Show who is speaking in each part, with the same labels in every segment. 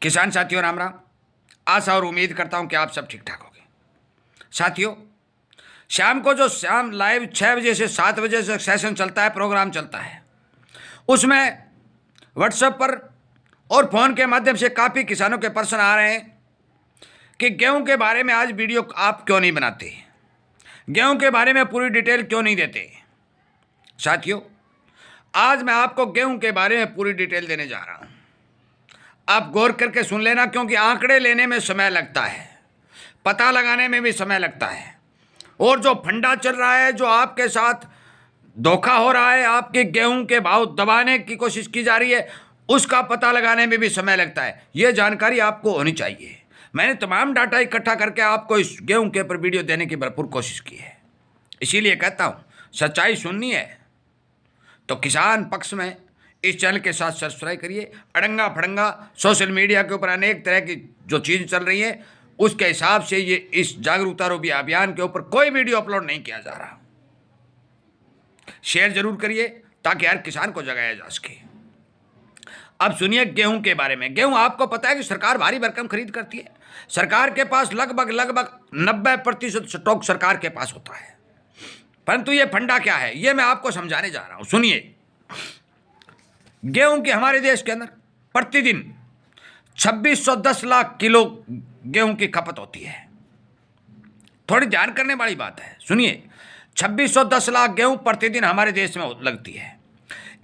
Speaker 1: किसान साथियों राम राम। आशा और उम्मीद करता हूं कि आप सब ठीक ठाक होंगे। साथियों, शाम को जो शाम लाइव 6 बजे से 7 बजे से सेशन चलता है, प्रोग्राम चलता है, उसमें व्हाट्सएप पर और फ़ोन के माध्यम से काफ़ी किसानों के प्रश्न आ रहे हैं कि गेहूं के बारे में आज वीडियो आप क्यों नहीं बनाते, गेहूं के बारे में पूरी डिटेल क्यों नहीं देते। साथियों, आज मैं आपको गेहूं के बारे में पूरी डिटेल देने जा रहा हूं। आप गौर करके सुन लेना, क्योंकि आंकड़े लेने में समय लगता है, पता लगाने में भी समय लगता है, और जो फंडा चल रहा है, जो आपके साथ धोखा हो रहा है, आपके गेहूं के भाव दबाने की कोशिश की जा रही है, उसका पता लगाने में भी समय लगता है। यह जानकारी आपको होनी चाहिए। मैंने तमाम डाटा इकट्ठा करके आपको इस गेहूं के ऊपर वीडियो देने की भरपूर कोशिश की है। इसीलिए कहता हूं, सच्चाई सुननी है तो किसान पक्ष में इस चैनल के साथ सब्सक्राइब करिए। अड़ंगा फड़ंगा सोशल मीडिया के ऊपर अनेक तरह की जो चीज़ चल रही है, उसके हिसाब से ये इस जागरूकता रूपी अभियान के ऊपर कोई वीडियो अपलोड नहीं किया जा रहा। शेयर जरूर करिए ताकि हर किसान को जगाया जा सके। अब सुनिए गेहूं के बारे में। गेहूं आपको पता है कि सरकार भारी भरकम खरीद करती है। सरकार के पास लगभग 90% स्टॉक सरकार के पास होता है। परंतु ये फंडा क्या है, ये मैं आपको समझाने जा रहा हूं। सुनिए, गेहूं के हमारे देश के अंदर प्रतिदिन 2610 लाख किलो गेहूं की खपत होती है। थोड़ी ध्यान करने वाली बात है। सुनिए, 2610 लाख गेहूं प्रतिदिन हमारे देश में लगती है।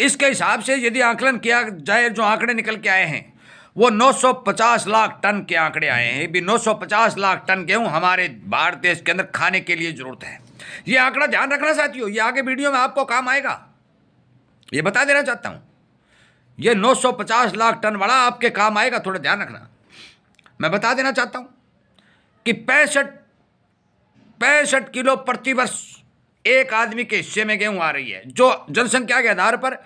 Speaker 1: इसके हिसाब से यदि आकलन किया जाए, जो आंकड़े निकल के आए हैं वो 950 लाख टन के आंकड़े आए हैं। भी 950 लाख टन गेहूं हमारे भारत देश के अंदर खाने के लिए जरूरत है। ये आंकड़ा ध्यान रखना साथियों, ये आगे वीडियो में आपको काम आएगा, ये बता देना चाहता हूं। ये 950 लाख टन वाला आपके काम आएगा, थोड़ा ध्यान रखना। मैं बता देना चाहता हूं कि 65 किलो प्रति वर्ष एक आदमी के हिस्से में गेहूं आ रही है। जो जनसंख्या के आधार पर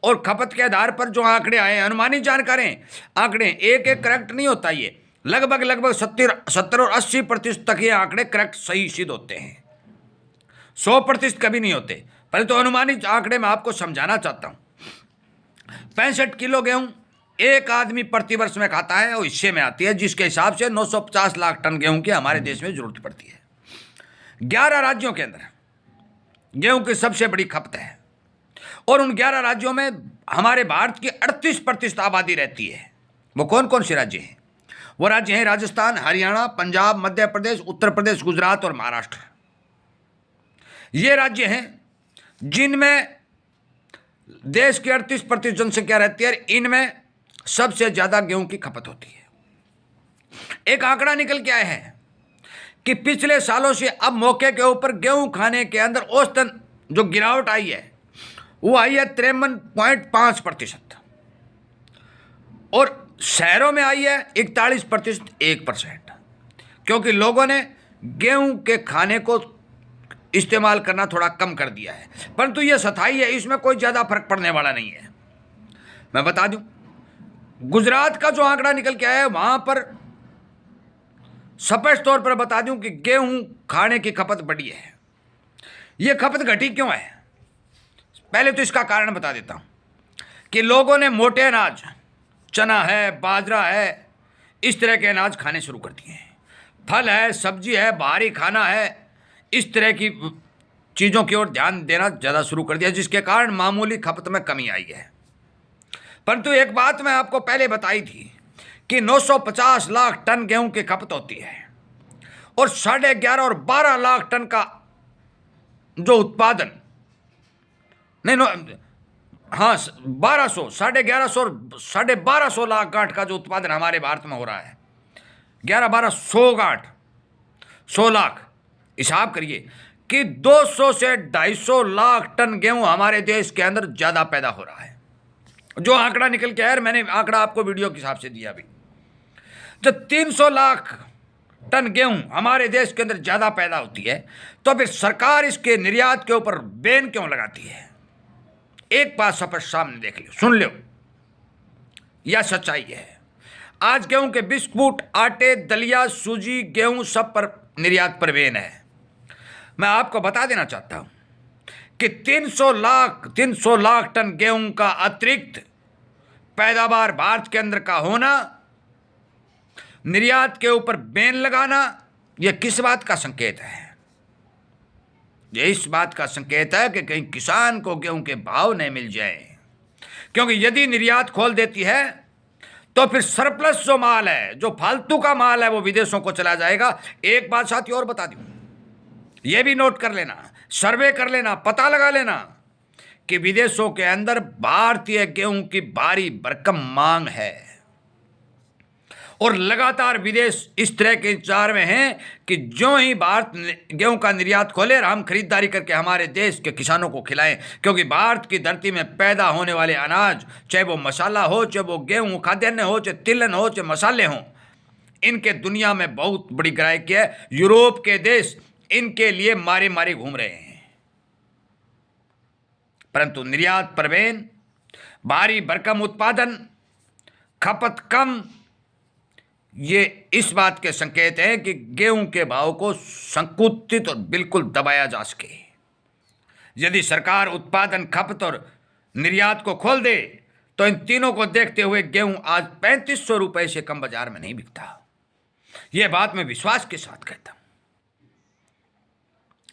Speaker 1: और खपत के आधार पर जो आंकड़े आए हैं, अनुमानित जानकारी, आंकड़े एक करेक्ट नहीं होता। ये लगभग 70 और 80% तक ये आंकड़े करेक्ट सही सिद्ध होते हैं। 100% कभी नहीं होते, परंतु अनुमानित आंकड़े मैं आपको समझाना चाहता हूं। 65 किलो गेहूं एक आदमी प्रतिवर्ष में खाता है और हिस्से में आती है, जिसके हिसाब से 950 लाख टन गेहूं की हमारे देश में जरूरत पड़ती है। 11 राज्यों के अंदर गेहूं की सबसे बड़ी खपत है, और उन 11 राज्यों में हमारे भारत की 38% आबादी रहती है। वो कौन कौन से राज्य हैं? वो राज्य हैं राजस्थान, हरियाणा, पंजाब, मध्य प्रदेश, उत्तर प्रदेश, गुजरात और महाराष्ट्र। ये राज्य हैं जिनमें देश की 38% जनसंख्या रहती है। इनमें सबसे ज्यादा गेहूं की खपत होती है। एक आंकड़ा निकल के आया है कि पिछले सालों से अब मौके के ऊपर गेहूं खाने के अंदर औसतन जो गिरावट आई है वो आई है 53.5%, और शहरों में आई है 41%, 1%, क्योंकि लोगों ने गेहूं के खाने को इस्तेमाल करना थोड़ा कम कर दिया है। परंतु यह सच्चाई है, इसमें कोई ज़्यादा फर्क पड़ने वाला नहीं है। मैं बता दूं, गुजरात का जो आंकड़ा निकल के आया है, वहां पर स्पष्ट तौर पर बता दूं कि गेहूं खाने की खपत बढ़ी है। यह खपत घटी क्यों है? पहले तो इसका कारण बता देता हूं कि लोगों ने मोटे अनाज, चना है, बाजरा है, इस तरह के अनाज खाने शुरू कर दिए हैं। फल है, सब्जी है, बाहरी खाना है, इस तरह की चीज़ों की ओर ध्यान देना ज़्यादा शुरू कर दिया, जिसके कारण मामूली खपत में कमी आई है। परंतु एक बात मैं आपको पहले बताई थी कि 950 लाख टन गेहूं की खपत होती है, और 11.5 और 12 लाख टन का जो उत्पादन, नहीं हाँ 1200, 1150 और 1250 लाख गांठ का जो उत्पादन हमारे भारत में हो रहा है, 11-12 गांठ, 100 लाख। हिसाब करिए कि 200 से 250 लाख टन गेहूं हमारे देश के अंदर ज्यादा पैदा हो रहा है। जो आंकड़ा निकल के आया, मैंने आंकड़ा आपको वीडियो के हिसाब से दिया अभी। जब 300 लाख टन गेहूं हमारे देश के अंदर ज्यादा पैदा होती है, तो फिर सरकार इसके निर्यात के ऊपर बैन क्यों लगाती है? एक बात स्पष्ट सामने देख लो, सुन लो, यह सच्चाई है। आज गेहूं के बिस्कुट, आटे, दलिया, सूजी, गेहूं सब पर निर्यात पर बैन है। मैं आपको बता देना चाहता हूं कि 300 लाख टन गेहूं का अतिरिक्त पैदावार भारत के अंदर का होना निर्यात के ऊपर बैन लगाना यह किस बात का संकेत है? ये इस बात का संकेत है कि कहीं किसान को गेहूं के भाव नहीं मिल जाए, क्योंकि यदि निर्यात खोल देती है तो फिर सरप्लस जो माल है, जो फालतू का माल है, वो विदेशों को चला जाएगा। एक बात साथी और बता दूं, ये भी नोट कर लेना, सर्वे कर लेना, पता लगा लेना कि विदेशों के अंदर भारतीय गेहूं की भारी भरकम मांग है और लगातार विदेश इस तरह के इंतजार में हैं कि जो ही भारत गेहूं का निर्यात खोले और हम खरीदारी करके हमारे देश के किसानों को खिलाएं, क्योंकि भारत की धरती में पैदा होने वाले अनाज, चाहे वो मसाला हो, चाहे वो गेहूं खाद्यान्न हो, चाहे तिलहन हो, चाहे मसाले हों, इनके दुनिया में बहुत बड़ी ग्राहकी है। यूरोप के देश इनके लिए मारे मारे घूम रहे हैं, परंतु निर्यात पर बैन, भारी भरकम उत्पादन, खपत कम, ये इस बात के संकेत हैं कि गेहूं के भाव को संकुचित और बिल्कुल दबाया जा सके। यदि सरकार उत्पादन, खपत और निर्यात को खोल दे तो इन तीनों को देखते हुए गेहूं आज 3500 रुपए से कम बाजार में नहीं बिकता। यह बात मैं विश्वास के साथ कहता हूं।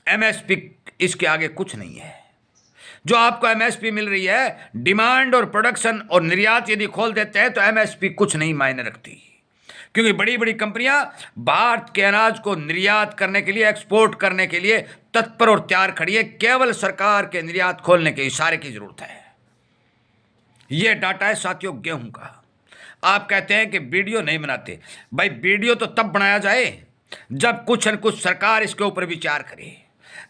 Speaker 1: एमएसपी इसके आगे कुछ नहीं है। जो आपको एमएसपी मिल रही है, डिमांड और प्रोडक्शन और निर्यात यदि खोल देते हैं तो एमएसपी कुछ नहीं मायने रखती, क्योंकि बड़ी बड़ी कंपनियां भारत के अनाज को निर्यात करने के लिए, एक्सपोर्ट करने के लिए तत्पर और तैयार खड़ी है। केवल सरकार के निर्यात खोलने के इशारे की जरूरत है। यह डाटा है साथियों गेहूं का। आप कहते हैं कि वीडियो नहीं बनाते, भाई वीडियो तो तब बनाया जाए जब कुछ न कुछ सरकार इसके ऊपर विचार करे।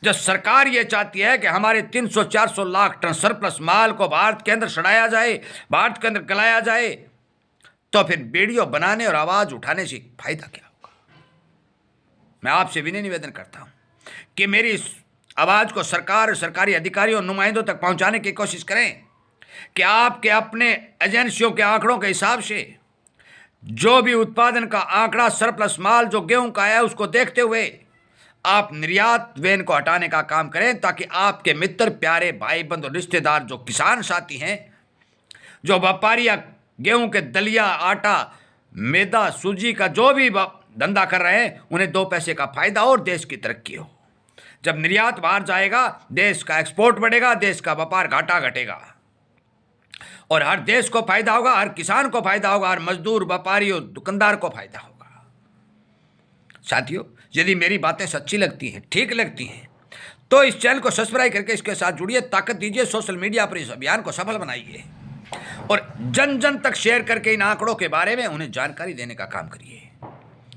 Speaker 1: जब सरकार ये चाहती है कि हमारे 300-400 लाख टन सरप्लस माल को भारत के अंदर सड़ाया जाए, भारत के अंदर गलाया जाए, तो फिर वीडियो बनाने और आवाज उठाने से फायदा क्या होगा? मैं आपसे विनय निवेदन करता हूं कि मेरी इस आवाज को सरकार, सरकारी अधिकारियों, नुमाइंदों तक पहुंचाने की कोशिश करें कि आपके अपने एजेंसियों के आंकड़ों के हिसाब से जो भी उत्पादन का आंकड़ा, सरप्लस माल जो गेहूं का है, उसको देखते हुए आप निर्यात बैन को हटाने का काम करें, ताकि आपके मित्र, प्यारे भाई बंधु, रिश्तेदार, जो किसान साथी हैं, जो व्यापारी गेहूं के दलिया, आटा, मैदा, सूजी का जो भी धंधा कर रहे हैं, उन्हें 2 पैसे का फायदा और देश की तरक्की हो। जब निर्यात बाहर जाएगा, देश का एक्सपोर्ट बढ़ेगा, देश का व्यापार घाटा घटेगा और हर देश को फायदा होगा, हर किसान को फायदा होगा, हर मजदूर, व्यापारी और दुकानदार को फायदा होगा। साथियों, यदि मेरी बातें सच्ची लगती हैं, ठीक लगती हैं, तो इस चैनल को सब्सक्राइब करके इसके साथ जुड़िए, ताकत दीजिए, सोशल मीडिया पर इस अभियान को सफल बनाइए और जन जन तक शेयर करके इन आंकड़ों के बारे में उन्हें जानकारी देने का काम करिए।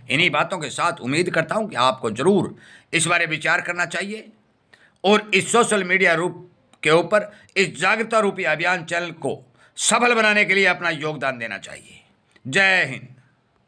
Speaker 1: इन्हीं बातों के साथ उम्मीद करता हूं कि आपको जरूर इस बारे विचार करना चाहिए और इस सोशल मीडिया रूप के ऊपर इस जागरूकता रूपी अभियान चैनल को सफल बनाने के लिए अपना योगदान देना चाहिए। जय हिंद।